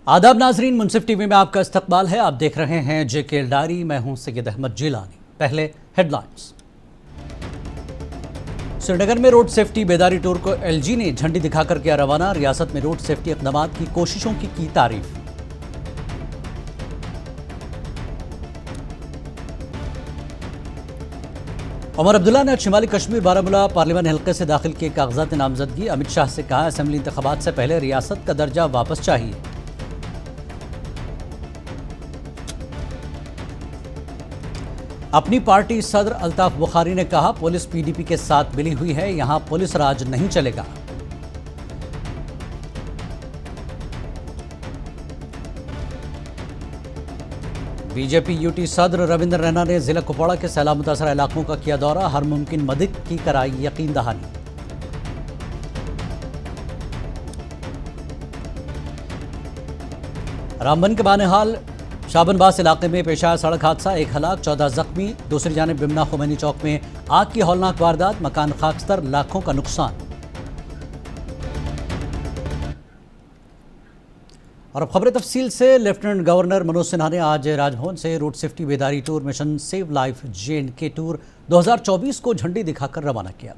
आदाब नाजरीन, मुनसिफ टीवी में आपका इस्तकबाल है। आप देख रहे हैं जेके डायरी। मैं हूं सैयद अहमद जिलानी। पहले हेडलाइंस। श्रीनगर में रोड सेफ्टी बेदारी टूर को एलजी ने झंडी दिखाकर किया रवाना। रियासत में रोड सेफ्टी इक़दामात की कोशिशों की तारीफ। उमर अब्दुल्ला ने शिमाली कश्मीर बारामूला पार्लियामानी हल्के से दाखिल किए कागजात नामजदगी। अमित शाह से कहा, असेंबली इंतखाबात से पहले रियासत का दर्जा वापस चाहिए। अपनी पार्टी सदर अल्ताफ बुखारी ने कहा, पुलिस पीडीपी के साथ मिली हुई है, यहां पुलिस राज नहीं चलेगा। बीजेपी यूटी सदर रविंद्र रैना ने जिला कुपवाड़ा के सैलाब मुतासर इलाकों का किया दौरा। हर मुमकिन मदद की कराई यकीन दहानी। रामबन के बानेहाल शाबनबास इलाके में पेश आया सड़क हादसा। 1 हलाक 14 जख्मी। दूसरी जानिब बिमना खुमैनी चौक में आग की हौलनाक वारदात। मकान खाकस्तर, लाखों का नुकसान। और अब खबरें तफसील से। लेफ्टिनेंट गवर्नर मनोज सिन्हा ने आज राजभवन से रोड सेफ्टी बेदारी tour mission save life J&K tour 2024 को झंडी दिखाकर रवाना किया।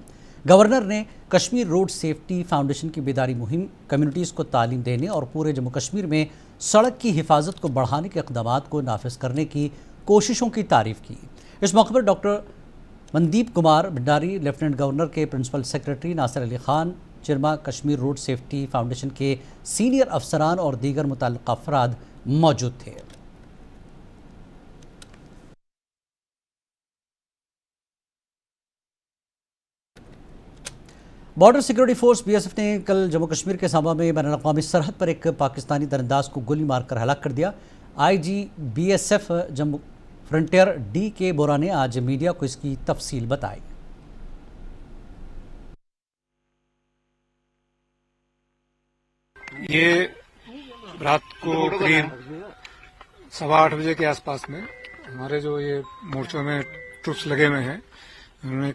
गवर्नर ने कश्मीर रोड सेफ्टी फाउंडेशन की बेदारी मुहिम, कम्युनिटीज़ को तालीम देने और पूरे जम्मू कश्मीर में सड़क की हिफाजत को बढ़ाने के इक़दामात को नाफिज करने की कोशिशों की तारीफ की। इस मौके पर doctor Mandeep Kumar Bhandari, lieutenant governor के प्रिंसिपल सेक्रेटरी नासिर अली खान, चिरमा कश्मीर रोड सेफ्टी फाउंडेशन के सीनियर अफसरान और दीगर मुतल्लिक़ अफराद मौजूद थे। बॉर्डर सिक्योरिटी फोर्स BSF ने कल जम्मू कश्मीर के सांबा में बैनुल-अक़वामी सरहद पर एक पाकिस्तानी दरअंदाज को गोली मारकर हलाक कर दिया। IG BSF Jammu frontier DK बोरा ने आज मीडिया को इसकी तफसील बताई। ये रात को करीब 8:15 बजे के आसपास में हमारे जो ये मोर्चों में ट्रुप्स लगे हुए हैं, उन्होंने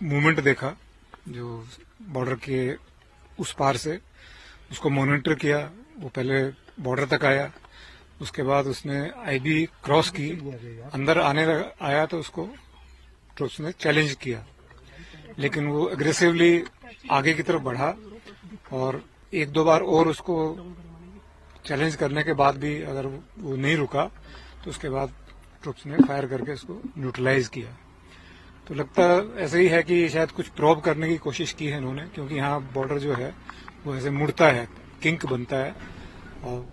मूवमेंट देखा जो बॉर्डर के उस पार से। उसको मॉनिटर किया। वो पहले बॉर्डर तक आया, उसके बाद उसने IB क्रॉस की, अंदर आया तो उसको ट्रुप्स ने चैलेंज किया, लेकिन वो एग्रेसिवली आगे की तरफ बढ़ा और 1-2 बार और उसको चैलेंज करने के बाद भी अगर वो नहीं रुका तो उसके बाद ट्रुप्स ने फायर करके उसको न्यूट्रलाइज किया। तो लगता ऐसे ही है कि शायद कुछ प्रोब करने की कोशिश की है इन्होंने, क्योंकि यहाँ बॉर्डर जो है वो ऐसे मुड़ता है, किंक बनता है। और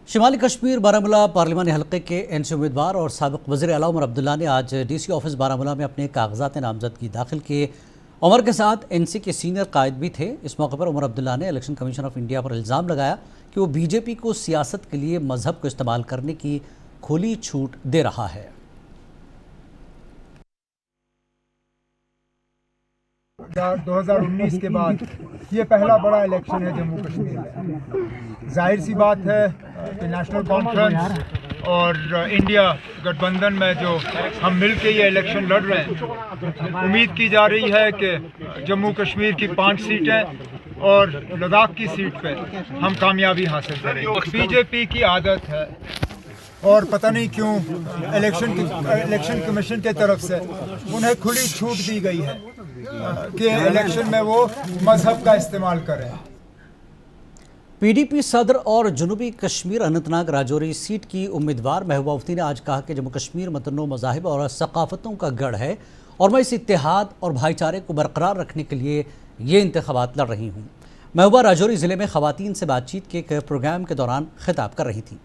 शिमाली कश्मीर बारामूला पार्लियामानी हल्के के NC उम्मीदवार और साबिक वज़ीर आला उमर अब्दुल्ला ने आज DC ऑफिस बारामूला में अपने कागजात नामजदगी दाखिल किए। उमर के साथ NC के सीनियर कायद भी थे। इस मौके पर उमर अब्दुल्ला ने इलेक्शन कमीशन ऑफ इंडिया पर इल्ज़ाम लगाया कि वो BJP को सियासत के लिए मजहब को इस्तेमाल करने की खुली छूट दे रहा है। 2019 के बाद ये पहला बड़ा इलेक्शन है जम्मू कश्मीर में। जाहिर सी बात है कि नेशनल कॉन्फ्रेंस और इंडिया गठबंधन में जो हम मिलके ये इलेक्शन लड़ रहे हैं, उम्मीद की जा रही है कि जम्मू कश्मीर की 5 सीटें और लद्दाख की सीट पे हम कामयाबी हासिल करेंगे। बीजेपी की आदत है और पता नहीं क्यों इलेक्शन कमीशन की तरफ से उन्हें खुली छूट दी गई है कि इलेक्शन में वो मजहब का इस्तेमाल करें। PDP सदर और जनूबी कश्मीर अनंतनाग राजौरी सीट की उम्मीदवार महबूबा मुफ्ती ने आज कहा कि जम्मू कश्मीर मतनों मज़ाहिब और सकाफ़तों का गढ़ है और मैं इस इत्तेहाद और भाईचारे को बरकरार रखने के लिए ये इंतखाबात लड़ रही हूँ। महबूबा राजौरी ज़िले में ख़वातीन से बातचीत के एक प्रोग्राम के दौरान खिताब कर रही थी।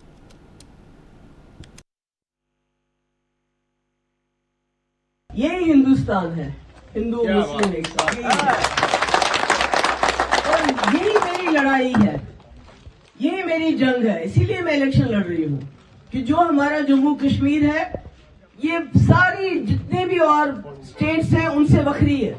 ये हिंदुस्तान है, हिंदू मुस्लिम एक साथ, और यही मेरी लड़ाई है, ये मेरी जंग है। इसीलिए मैं इलेक्शन लड़ रही हूँ कि जो हमारा जम्मू कश्मीर है ये सारी जितने भी और स्टेट्स हैं उनसे वखरी है,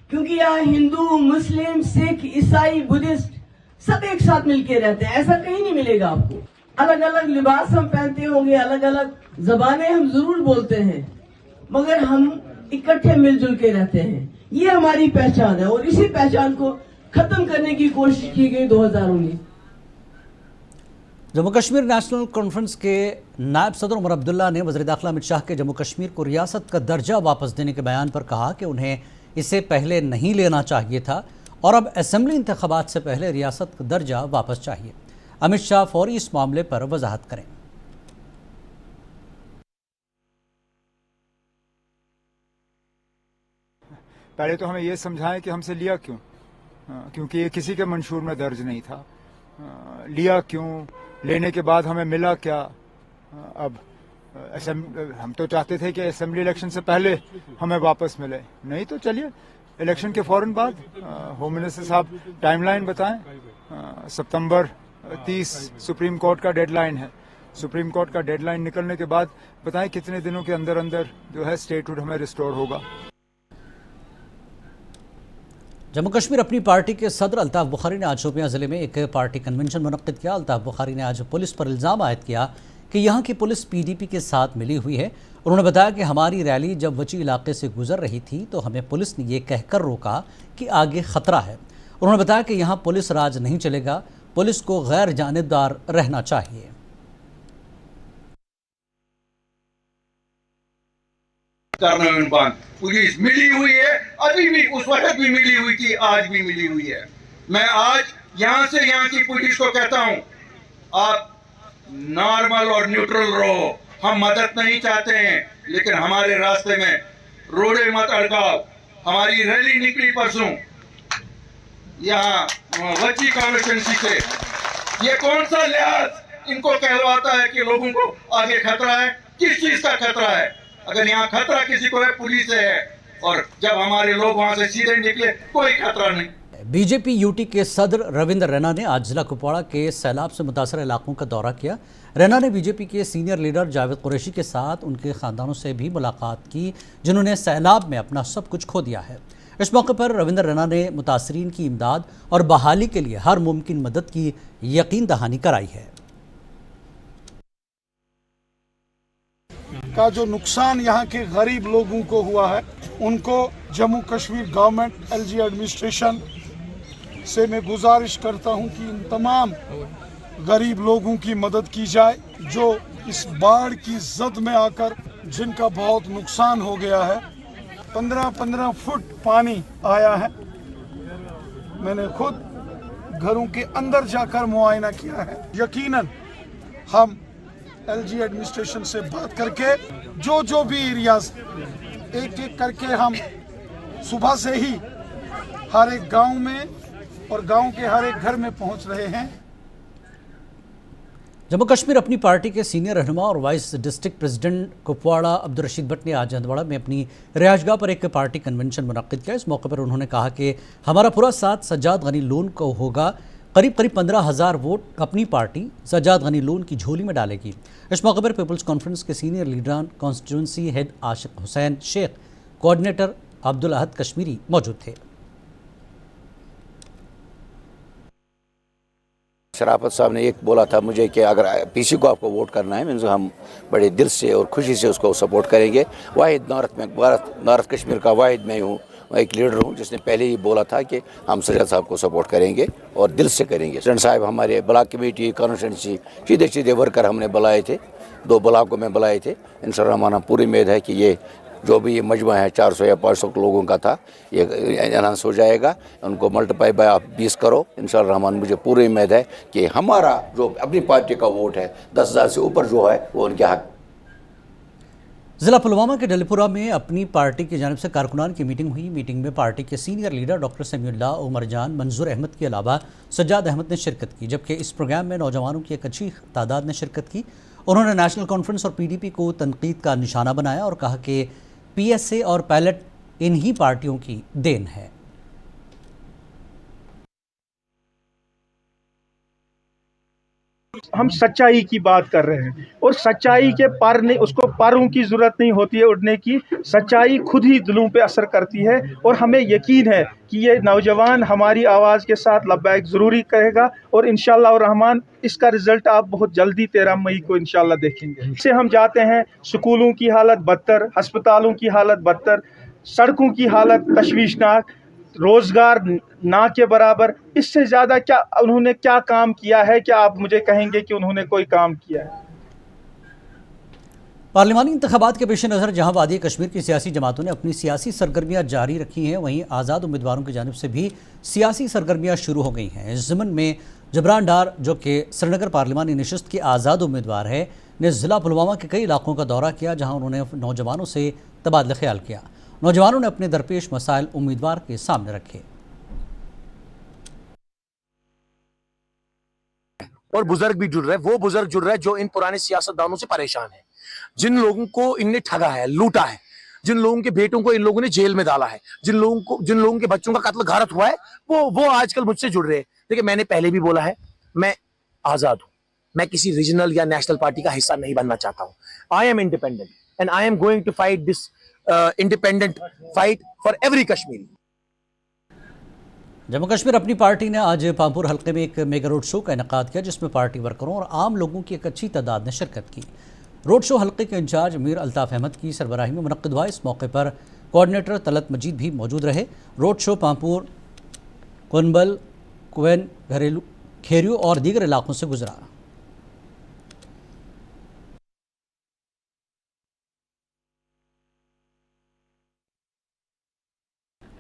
क्योंकि यहाँ हिंदू, मुस्लिम, सिख, ईसाई, बुद्धिस्ट सब एक साथ मिलके रहते हैं। ऐसा कहीं नहीं मिलेगा आपको। अलग अलग लिबास हम पहनते होंगे, अलग अलग जबानें हम जरूर बोलते हैं, मगर हम इकट्ठे मिलजुल के रहते हैं। ये हमारी पहचान है और इसी पहचान को खत्म करने की कोशिश की गई 2019। जम्मू कश्मीर नेशनल कॉन्फ्रेंस के नायब सदर उमर अब्दुल्ला ने वज़ीर दाखिला अमित शाह के जम्मू कश्मीर को रियासत का दर्जा वापस देने के बयान पर कहा कि उन्हें इसे पहले नहीं लेना चाहिए था और अब असेंबली इंतखाबात से पहले रियासत का दर्जा वापस चाहिए। अमित शाह फौरी इस मामले पर वजाहत करें। पहले तो हमें ये समझाएं कि हमसे लिया क्यों, क्योंकि ये किसी के मंशूर में दर्ज नहीं था। लिया क्यों, लेने के बाद हमें मिला क्या। अब हम तो चाहते थे कि असेंबली इलेक्शन से पहले हमें वापस मिले, नहीं तो चलिए इलेक्शन के फौरन बाद होम मिनिस्टर साहब टाइमलाइन बताएं। सितंबर 30 सुप्रीम कोर्ट का डेडलाइन है। सुप्रीम कोर्ट का डेडलाइन निकलने के बाद बताएं कितने दिनों के अंदर अंदर जो है स्टेटहुड हमें रिस्टोर होगा। जम्मू कश्मीर अपनी पार्टी के सदर अल्ताफ बुखारी ने आज शोपियां जिले में एक पार्टी कन्वेंशन मुनक्किद किया। अल्ताफ बुखारी ने आज पुलिस पर इल्ज़ाम आयद किया कि यहां की पुलिस पीडीपी के साथ मिली हुई है। उन्होंने बताया कि हमारी रैली जब वची इलाके से गुजर रही थी तो हमें पुलिस ने यह कहकर रोका कि आगे खतरा है। उन्होंने बताया कि यहां पुलिस राज नहीं चलेगा, पुलिस को गैर जानिबदार रहना चाहिए। पुलिस मिली हुई है, अभी भी उस वक्त भी मिली हुई थी, आज भी मिली हुई है। मैं आज यहां से यहाँ की पुलिस को कहता हूं, आप नॉर्मल और न्यूट्रल रहो। हम मदद नहीं चाहते हैं, लेकिन हमारे रास्ते में रोड़े मत अड़काओ। हमारी रैली निकली परसों यहाँ वची कॉन्स्टिट्यूंसी से। ये कौन सा लिहाज इनको कहलवाता है कि लोगों को आगे खतरा है? किस चीज का खतरा है? अगर यहाँ खतरा किसी को है, पुलिस से है, और जब हमारे लोग वहां से सीधे निकले कोई खतरा नहीं। बीजेपी यूटी के सदर रविंद्र रैना ने आज जिला कुपवाड़ा के सैलाब से मुतासर इलाकों का दौरा किया। रैना ने बीजेपी के सीनियर लीडर जावेद कुरैशी के साथ उनके खानदानों से भी मुलाकात की, जिन्होंने सैलाब में अपना सब कुछ खो दिया है। इस मौके पर रविंद्र रैना ने मुतासरीन की इमदाद और बहाली के लिए हर मुमकिन मदद की यकीन दहानी कराई है। का जो नुकसान यहाँ के गरीब लोगों को हुआ है, उनको Jammu Kashmir government LG administration से मैं गुजारिश करता हूँ कि इन तमाम गरीब लोगों की मदद की जाए जो इस बाढ़ की जद में आकर जिनका बहुत नुकसान हो गया है। 15-15 फुट पानी आया है। मैंने खुद घरों के अंदर जाकर मुआयना किया है। यकीनन हम एलजी एडमिनिस्ट्रेशन से बात करके जो भी एरियाज एक एक करके हम सुबह से ही हर एक गांव में और गांव के हर एक घर में पहुंच रहे हैं। जम्मू कश्मीर अपनी पार्टी के सीनियर रहनुमा और vice district president Kupwara Abdul Rashid Bhatt ने आज हंदवाड़ा में अपनी रिहायशगाह पर एक पार्टी कन्वेंशन मुनक्किद किया। इस मौके पर उन्होंने कहा कि हमारा पूरा साथ सज्जाद गनी लोन को होगा। करीब 15,000 वोट अपनी पार्टी सज्जाद गनी लोन की झोली में डालेगी। इस मौके पर पीपल्स कॉन्फ्रेंस के सीनियर लीडरान कॉन्स्टिट्यूंसी हेड आशिक हुसैन शेख, कोऑर्डिनेटर अब्दुल अहद कश्मीरी मौजूद थे। शराफत साहब ने एक बोला था मुझे कि अगर पीसी को आपको वोट करना है, मीन्स हम बड़े दिल से और खुशी से उसको सपोर्ट करेंगे। वाहिद नॉर्थ कश्मीर का वाहिद मैं हूँ, एक लीडर हूँ जिसने पहले ही बोला था कि हम सज्जाद साहब को सपोर्ट करेंगे और दिल से करेंगे। प्रेसिडेंट साहब हमारे ब्लॉक कमेटी कॉन्स्टिट्यूंसी सीधे वर्कर हमने बुलाए थे, 2 ब्लॉकों में बुलाए थे। इंशाअल्लाह हमारा पूरी उम्मीद है कि ये जो भी ये मजमा है 400 या 500 लोगों का था, ये एनहांस हो जाएगा। उनको मल्टीप्लाई बाय आप 20 करो। इंशाअल्लाह रहमान मुझे पूरी उम्मीद है कि हमारा जो अपनी पार्टी का वोट है 10,000 से ऊपर जो है वो उनके हक। जिला पुलवामा के डलीपुरा में अपनी पार्टी की जानिब से कारकुनान की मीटिंग हुई। मीटिंग में पार्टी के senior leader doctor Samiullah, Umar Jan, Manzoor Ahmad के अलावा सज्जाद अहमद ने शिरकत की, जबकि इस प्रोग्राम में नौजवानों की एक अच्छी तादाद ने शिरकत की। उन्होंने नेशनल कॉन्फ्रेंस और पीडीपी को तनकीद का निशाना बनाया और कहा कि पीएसए और पैलेट इन्हीं पार्टियों की देन है। हम सच्चाई की बात कर रहे हैं और सच्चाई के पर नहीं, उसको परों की जरूरत नहीं होती है उड़ने की। सच्चाई खुद ही दिलों पे असर करती है और हमें यकीन है कि ये नौजवान हमारी आवाज़ के साथ लब्बैक ज़रूरी कहेगा और इंशाअल्लाह रहमान इसका रिजल्ट आप बहुत जल्दी 13 मई को इंशाअल्लाह देखेंगे। इससे हम जाते हैं, स्कूलों की हालत बदतर, अस्पतालों की हालत बदतर, सड़कों की हालत तशवीशनाक, रोजगार ना के बराबर। इससे ज़्यादा क्या उन्होंने क्या काम किया है? क्या आप मुझे कहेंगे कि उन्होंने कोई काम किया है? पार्लिमानी इंतखाबात के पेश नज़र जहां वादी कश्मीर की सियासी जमातों ने अपनी सियासी सरगर्मियां जारी रखी हैं, वहीं आज़ाद उम्मीदवारों की जानिब से भी सियासी सरगर्मियां शुरू हो गई हैं। इस ज़मन में जबरान डार, जो कि श्रीनगर पार्लिमानी नशिस्त के आज़ाद उम्मीदवार है, ने ज़िला पुलवामा के कई इलाकों का दौरा किया, जहाँ उन्होंने नौजवानों से तबादला ख्याल किया। नौजवानों ने अपने दरपेश मसाइल उम्मीदवार के सामने रखे और बुजुर्ग भी जुड़ रहे हैं। वो बुजुर्ग जुड़ रहे हैं जो इन पुराने सियासतदानों से परेशान है, जिन लोगों को इनने ठगा है, लूटा है, जिन लोगों के बेटों को इन लोगों ने जेल में डाला है, जिन लोगों के बच्चों का कत्ल गारत हुआ है, वो आजकल मुझसे जुड़ रहे हैं। देखिए, मैंने पहले भी बोला है, मैं आजाद हूं, मैं किसी रीजनल या नेशनल पार्टी का हिस्सा नहीं बनना चाहता हूं। I am independent and I am going to fight this independent fight for every Kashmiri. Jammu Kashmir Apni party ने आज पामपुर हल्के में एक मेगा रोड शो का इनेकाद किया, जिसमें पार्टी वर्करों और आम लोगों की एक अच्छी तादाद ने शिरकत की। रोड शो हल्के के इंचार्ज मीर अल्ताफ़ अहमद की सरबराही में मुनक्किद हुआ। इस मौके पर कोऑर्डिनेटर तलत मजीद भी मौजूद रहे। रोड शो पामपुर, कुनबल, कुवैन, घरेलू, खेरियो और दीगर इलाकों से गुजरा।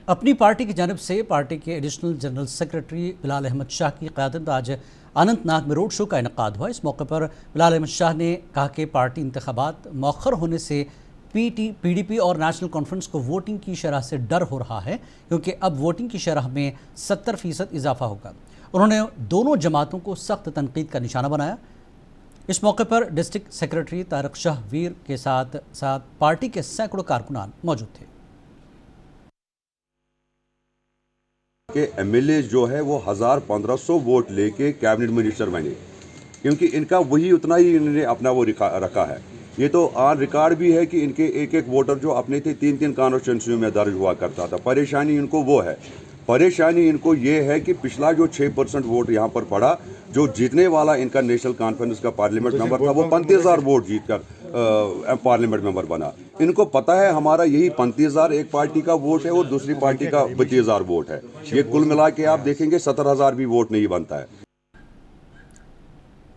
अपनी पार्टी की जानिब से पार्टी के additional general secretary Bilal Ahmad Shah की क़यादत आज अनंतनाग में रोड शो का इनेकाद हुआ। इस मौके पर बिलाल अहमद शाह ने कहा कि पार्टी इंतखाबात मौखर होने से PDP और नेशनल कॉन्फ्रेंस को वोटिंग की शरह से डर हो रहा है, क्योंकि अब वोटिंग की शरह में 70% इजाफा होगा। उन्होंने दोनों जमातों को सख्त तनकीद का निशाना बनाया। इस मौके पर डिस्ट्रिक्ट सेक्रेटरी तारिक शाह वीर के साथ साथ पार्टी के सैकड़ों कारकुनान मौजूद थे। के MLA जो है वो 1500 वोट लेके कैबिनेट मिनिस्टर बने, क्योंकि इनका वही उतना ही इन्होंने अपना वो रखा है। ये तो ऑन रिकॉर्ड भी है कि इनके एक एक वोटर जो अपने थे 3-3 कॉन्स्टिट्यूंसी में दर्ज हुआ करता था। परेशानी इनको वो है, परेशानी इनको ये है कि पिछला जो 6% वोट यहाँ पर पड़ा, जो जीतने वाला इनका नेशनल कॉन्फ्रेंस का पार्लियामेंट मेंबर था, वो 35,000 वोट जीतकर पार्लियामेंट मेंबर बना। इनको पता है हमारा यही 35,000 एक पार्टी का वोट है और दूसरी पार्टी का 32,000 वोट है। ये कुल मिला के आप देखेंगे 70,000 भी वोट नहीं बनता है।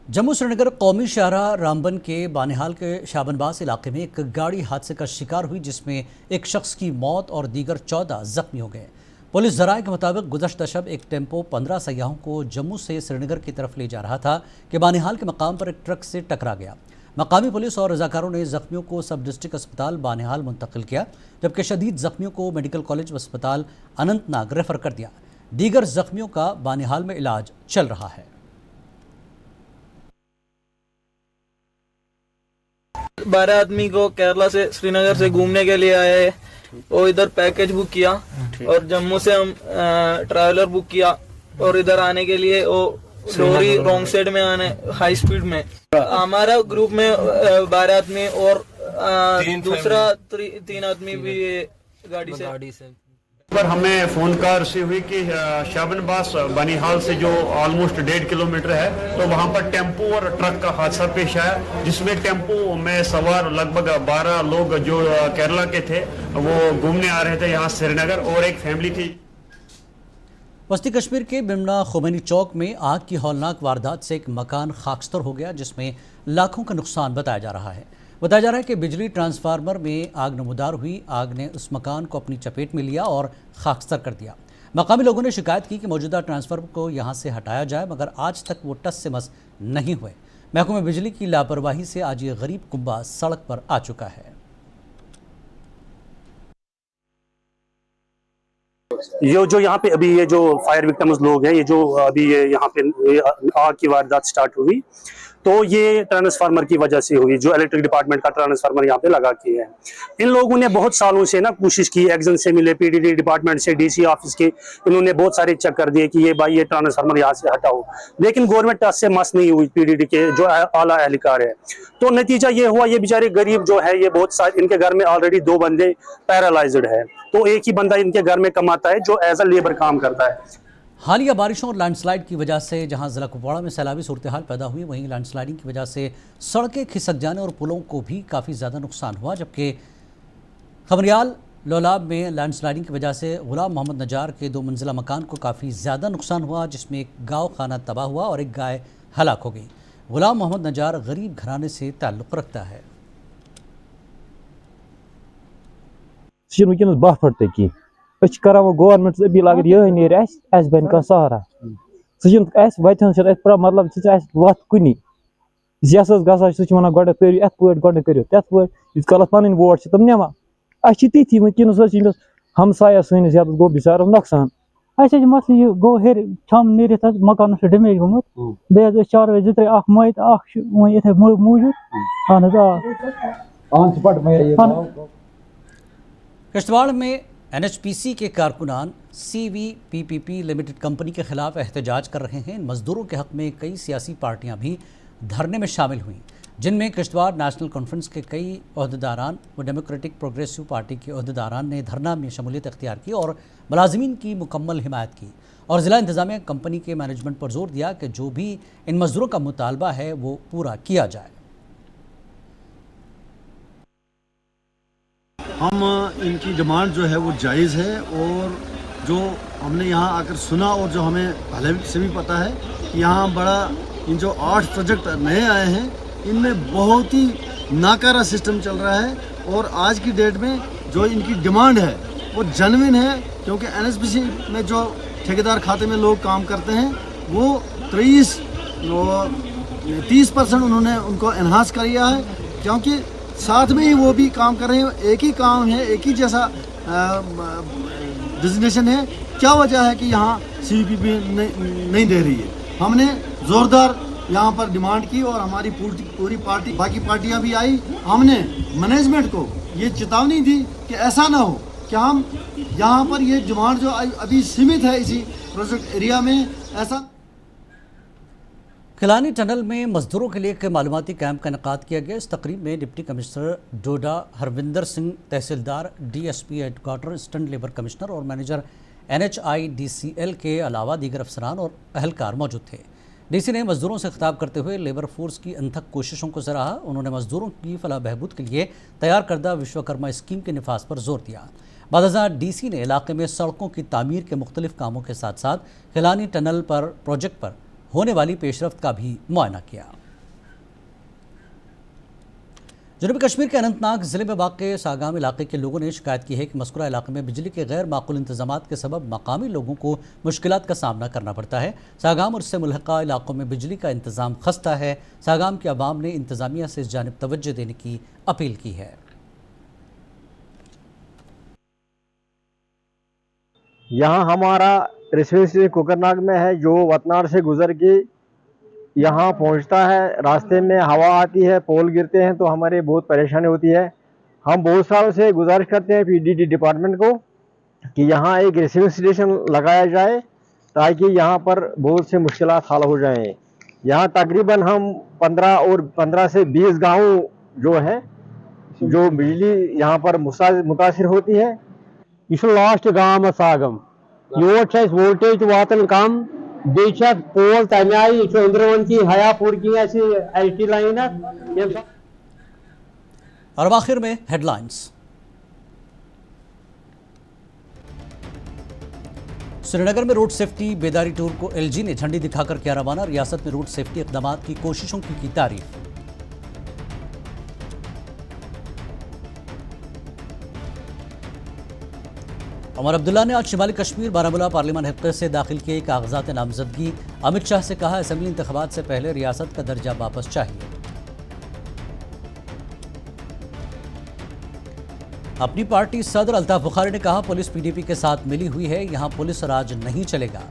जम्मू श्रीनगर कौमी शाहराह रामबन के बानिहाल के शाबनबास इलाके में एक गाड़ी हादसे का शिकार हुई, जिसमें एक शख्स की मौत और दीगर 14 जख्मी हो गए। पुलिस ज़राए के मुताबिक गुज़श्ता शब एक टेम्पो 15 सयाहों को जम्मू से श्रीनगर की तरफ ले जा रहा था कि बानिहाल के मकाम पर एक ट्रक से टकरा गया। मकामी पुलिस और रज़ाकारों ने ज़ख्मियों को सब डिस्ट्रिक्ट अस्पताल बानिहाल मुंतकिल किया, जबकि शदीद ज़ख्मियों को मेडिकल कॉलेज अस्पताल अनंतनाग रेफ़र कर दिया। दीगर ज़ख्मियों का बानिहाल में इलाज चल रहा है। 12 आदमी को केरला से श्रीनगर से घूमने के लिए आए, और इधर पैकेज बुक किया और जम्मू से हम ट्रैवलर बुक किया, और इधर आने के लिए वो लॉरी रॉन्ग साइड में आने हाई स्पीड में। हमारा ग्रुप में 12 आदमी और दूसरा 3 आदमी भी गाड़ी से। पर हमें फोन कॉल रिसीव हुई कि शाबनबास बनिहाल से जो ऑलमोस्ट 1.5 किलोमीटर है, तो वहां पर टेम्पो और ट्रक का हादसा पेश आया, जिसमें टेम्पो में सवार लगभग 12 लोग जो केरला के थे वो घूमने आ रहे थे यहाँ श्रीनगर, और एक फैमिली थी। वस्ती कश्मीर के बिमना खुमैनी चौक में आग की हौलनाक वारदात से एक मकान खाकस्तर हो गया, जिसमें लाखों का नुकसान बताया जा रहा है। बताया जा रहा है कि बिजली ट्रांसफार्मर में आग नमूदार हुई। आग ने उस मकान को अपनी चपेट में लिया और खाकस्तर कर दिया। मकामी लोगों ने शिकायत की कि मौजूदा ट्रांसफार्मर को यहां से हटाया जाए, मगर आज तक वो टस से मस नहीं हुए। महकमे बिजली की लापरवाही से आज ये गरीब कुंबा सड़क पर आ चुका है। ये जो यहाँ पे अभी ये जो फायर विक्टिम्स लोग हैं, ये जो अभी ये यहाँ पे आग की वारदात स्टार्ट हुई, तो ये ट्रांसफार्मर की वजह से हुई, जो इलेक्ट्रिक डिपार्टमेंट का ट्रांसफार्मर यहाँ पे लगा के है। इन लोगों ने बहुत सालों से ना कोशिश की, एक्शन से मिले, PDD डिपार्टमेंट से, DC ऑफिस के, इन्होंने बहुत सारे चेक कर दिए कि ये भाई ये ट्रांसफार्मर यहाँ से हटाओ, लेकिन गवर्नमेंट से मस नहीं हुई, PDD के जो आला एहलकार है। तो नतीजा ये हुआ, ये बेचारे गरीब जो है, ये बहुत सारे, इनके घर में ऑलरेडी 2 बंदे पैरालाइज्ड है, तो एक ही बंदा इनके घर में कमाता है जो एज अ लेबर काम करता है। हालिया बारिशों और लैंडस्लाइड की वजह से जहां ज़िला कुपवाड़ा में सैलाबी सूरत हाल पैदा हुई, वहीं लैंडस्लाइडिंग की वजह से सड़कें खिसक जाने और पुलों को भी काफ़ी ज़्यादा नुकसान हुआ। जबकि खबरियाल लोलाब में लैंडस्लाइडिंग की वजह से गुलाम मोहम्मद नजार के 2 मंजिला मकान को काफ़ी ज़्यादा नुकसान हुआ, जिसमें एक गाँव खाना तबाह हुआ और एक गाय हलाक हो गई। गुलाम मोहम्मद नजार गरीब घराने से ताल्लुक़ रखता है। वनस 10 फुट तक कह गवर्नमेंट अपील अगर यह नीर बन कह सहारा सह वत मतलब वत कुन यस गा सह गोड करो करो तथ पे कल पन वोट तम निवान ती वनस हमसाया सस गो बिचार नुकसान मसल यह गो हेर छम नीर मकान डैमेज गोमुत बे चार 2-3 मत वे मूजूद किश्तवाड़ में NHPC के कारकुनान CVPPP लिमिटेड कंपनी के खिलाफ एहतजाज कर रहे हैं। इन मजदूरों के हक में कई सियासी पार्टियां भी धरने में शामिल हुई, जिनमें किश्तवाड़ नेशनल कॉन्फ्रेंस के कई अहदेदारान व डेमोक्रेटिक प्रोग्रेसिव पार्टी के अहदेदारान ने धरना में शमूलियत इख्तियार की और मुलाजिमीन की मुकम्मल हिमायत की और ज़िला इंतज़ामिया कंपनी के मैनेजमेंट पर जोर दिया कि जो भी इन मजदूरों का मुतालबा है वो पूरा किया जाए। हम इनकी डिमांड जो है वो जायज़ है और जो हमने यहाँ आकर सुना और जो हमें पहले से भी पता है कि यहाँ बड़ा इन जो 8 प्रोजेक्ट नए आए हैं इनमें बहुत ही नाकारा सिस्टम चल रहा है और आज की डेट में जो इनकी डिमांड है वो जेन्युइन है, क्योंकि NHPC में जो ठेकेदार खाते में लोग काम करते हैं वो 30% उन्होंने उनको एनहांस कर दिया है, क्योंकि साथ में ही वो भी काम कर रहे हैं। एक ही काम है, एक ही जैसा डिजिग्नेशन है। क्या वजह है कि यहाँ CVPP नहीं दे रही है? हमने ज़ोरदार यहाँ पर डिमांड की और हमारी पूरी पार्टी बाकी पार्टियाँ भी आई। हमने मैनेजमेंट को ये चेतावनी दी कि ऐसा ना हो कि हम यहाँ पर ये डिमांड जो अभी सीमित है इसी प्रोजेक्ट एरिया में, ऐसा। खिलानी टनल में मजदूरों के लिए एक मालूमाती कैंप का इनेकाद किया गया। इस तकरीब में डिप्टी कमिश्नर डोडा हरविंदर सिंह, तहसीलदार, DSP headquarter, assistant labour commissioner और मैनेजर NHIDCL के अलावा दीगर अफसरान और अहलकार मौजूद थे। DC ने मजदूरों से खिताब करते हुए लेबर फोर्स की अनथक कोशिशों को सराहा। उन्होंने मजदूरों की फलाह बहबूद के लिए तैयार करदा विश्वकर्मा स्कीम के निफाज पर जोर दिया। बादशाह DC ने इलाके में सड़कों की तामीर के मुख्तलिफ कामों के साथ साथ खिलानी टनल पर प्रोजेक्ट पर होने वाली पेशरफ्त का भी मुआयना किया। जनूबी कश्मीर के अनंतनाग ज़िले में वाक़े सागाम इलाके के लोगों ने शिकायत की है कि मज़कूरा इलाके में बिजली के गैर माकूल इंतज़ामात के सबब मकामी लोगों को मुश्किलात का सामना करना पड़ता है। सागाम और इससे मुल्हक़ा इलाकों में बिजली का इंतज़ाम खस्ता है। सागाम की आवाम ने इंतज़ामिया से इस जानिब तवज्जो देने की अपील की है। यहाँ हमारा रेसिडेंसी कोकरनाग में है, जो वतनाड़ से गुजर के यहाँ पहुँचता है। रास्ते में हवा आती है, पोल गिरते हैं तो हमारे बहुत परेशानी होती है। हम बहुत सालों से गुजारिश करते हैं PDD डिपार्टमेंट को कि यहाँ एक रिसीविंग स्टेशन लगाया जाए ताकि यहाँ पर बहुत से मुश्किलात हल हो जाएं। यहाँ तकरीबन हम 15 से 20 गाँव जो है जो बिजली यहाँ पर मुतासिर होती है। यह लास्ट गाँव सागम योर वोल्टेज वातन कम बे पोल तमे आई अंदरवन की हयापुर की LT लाइन। और आखिर में हेडलाइंस। श्रीनगर में रोड सेफ्टी बेदारी टूर को LG ने झंडी दिखाकर किया रवाना। रियासत में रोड सेफ्टी इक़दामात की कोशिशों की तारीफ। उमर अब्दुल्ला ने आज शिमाली कश्मीर बारामूला पार्लियामान हल्के से दाखिल किए कागजात नामजदगी। अमित शाह से कहा असेंबली इंतखाबात से पहले रियासत का दर्जा वापस चाहिए। अपनी पार्टी सदर अल्ताफ बुखारी ने कहा पुलिस PDP के साथ मिली हुई है, यहां पुलिस राज नहीं चलेगा।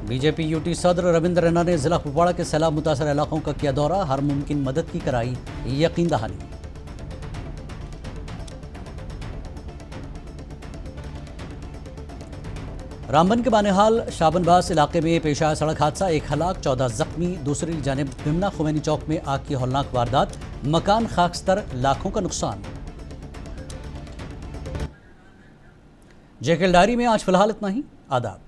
BJP UT सदर रविंद्र रैना ने जिला कुपवाड़ा के सैलाब मुतासर इलाकों का किया दौरा। हर मुमकिन मदद की कराई यकीन दहानी। रामबन के बानेहाल शाबनबास इलाके में पेश आया सड़क हादसा, 1 हलाक 14 जख्मी। दूसरी जानिब बिमना खुमैनी चौक में आग की हौलनाक वारदात, मकान खाकस्तर, लाखों का नुकसान। जेकेएल डायरी में आज फिलहाल इतना ही। आदाब।